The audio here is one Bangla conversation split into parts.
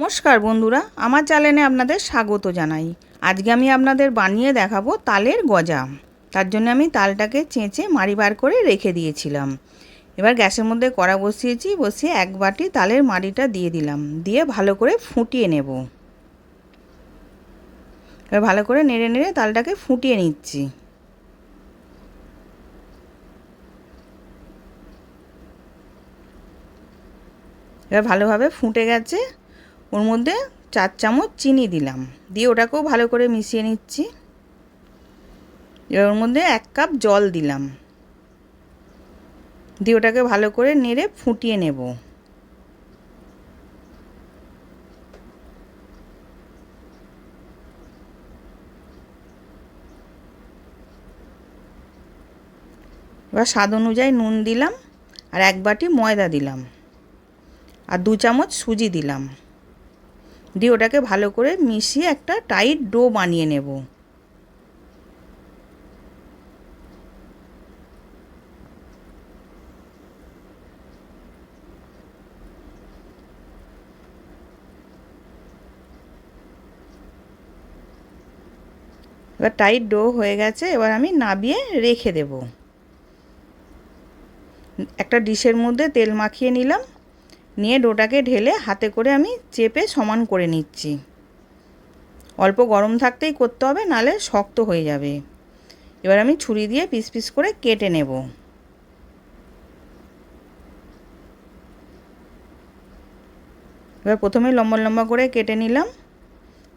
নমস্কার বন্ধুরা, আমার চ্যানেলে আপনাদের স্বাগত জানাই। আজকে আমি আপনাদের বানিয়ে দেখাবো তালের গজা। তার জন্য আমি তালটাকে চেঁচে মাড়ি বার করে রেখে দিয়েছিলাম। এবার গ্যাসের মধ্যে কড়া বসিয়েছি, বসিয়ে এক বাটি তালের মাড়িটা দিয়ে দিলাম, দিয়ে ভালো করে ফুটিয়ে নেব। এবার ভালো করে নেড়ে নেড়ে তালটাকে ফুটিয়ে নিচ্ছি। এবার ভালোভাবে ফুটে গেছে। ওর মধ্যে 4 চামচ চিনি দিলাম, দিয়ে ওটাকেও ভালো করে মিশিয়ে নিচ্ছি। এবার ওর মধ্যে 1 কাপ জল দিলাম, দিয়ে ওটাকে ভালো করে নেড়ে ফুটিয়ে নেব। এবার স্বাদ অনুযায়ী নুন দিলাম, আর 1 বাটি ময়দা দিলাম, আর 2 চামচ সুজি দিলাম, দিয়ে ওটাকে ভালো করে মিশিয়ে একটা টাইট ডো বানিয়ে নেব। এবার টাইট ডো হয়ে গেছে, এবার আমি নাবিয়ে রেখে দেব। একটা ডিশের মধ্যে তেল মাখিয়ে নিলাম, নিয়ে ডোটাকে ঢেলে হাতে করে আমি চেপে সমান করে নিচ্ছি। অল্প গরম থাকতেই করতে হবে, নালে শক্ত হয়ে যাবে। এবার আমি ছুরি দিয়ে পিস পিস করে কেটে নেব। এবার প্রথমে লম্বা লম্বা করে কেটে নিলাম,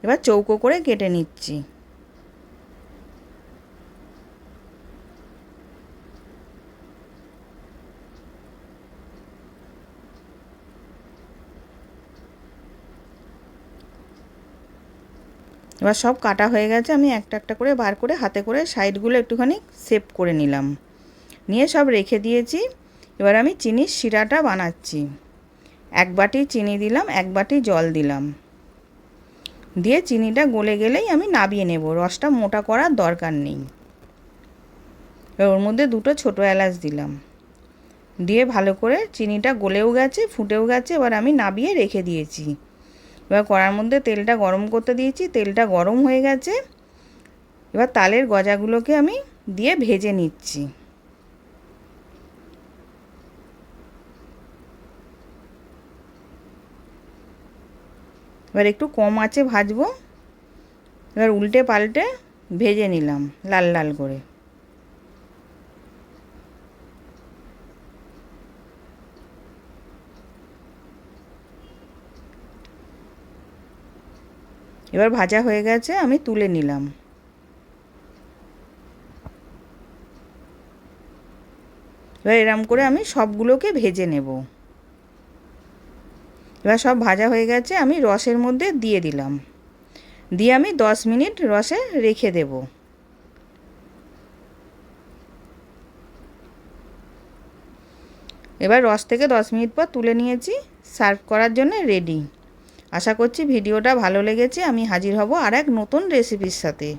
এবার চৌকো করে কেটে নিচ্ছি। এবার সব কাটা হয়ে গেছে, আমি একটা একটা করে বার করে হাতে করে সাইডগুলো একটুখানি শেপ করে নিলাম, নিয়ে সব রেখে দিয়েছি। এবার আমি চিনির শিরাটা বানাচ্ছি। 1 বাটি চিনি দিলাম, 1 বাটি জল দিলাম, দিয়ে চিনিটা গলে গেলেই আমি নাবিয়ে নেব। রসটা মোটা করার দরকার নেই। এবার ওর মধ্যে 2টো ছোটো এলাচ দিলাম, দিয়ে ভালো করে চিনিটা গলেও গেছে, ফুটেও গেছে। এবার আমি নাবিয়ে রেখে দিয়েছি। এবার কড়ার মধ্যে তেলটা গরম করতে দিয়েছি, তেলটা গরম হয়ে গেছে। এবার তালের গজাগুলোকে আমি দিয়ে ভেজে নিচ্ছি। এবার একটু কম আঁচে ভাজবো। এবার উল্টে পাল্টে ভেজে নিলাম লাল লাল করে। এবার ভাজা হয়ে গেছে, আমি তুলে নিলাম। এবার এরম করে আমি সবগুলোকে ভেজে নেব। এবার সব ভাজা হয়ে গেছে, আমি রসের মধ্যে দিয়ে দিলাম, দিয়ে আমি 10 মিনিট রসে রেখে দেব। এবার রস থেকে 10 মিনিট পর তুলে নিয়েছি, সার্ভ করার জন্য রেডি। আশা করছি ভিডিওটা ভালো লেগেছে। আমি হাজির হব আর এক নতুন রেসিপির সাথে।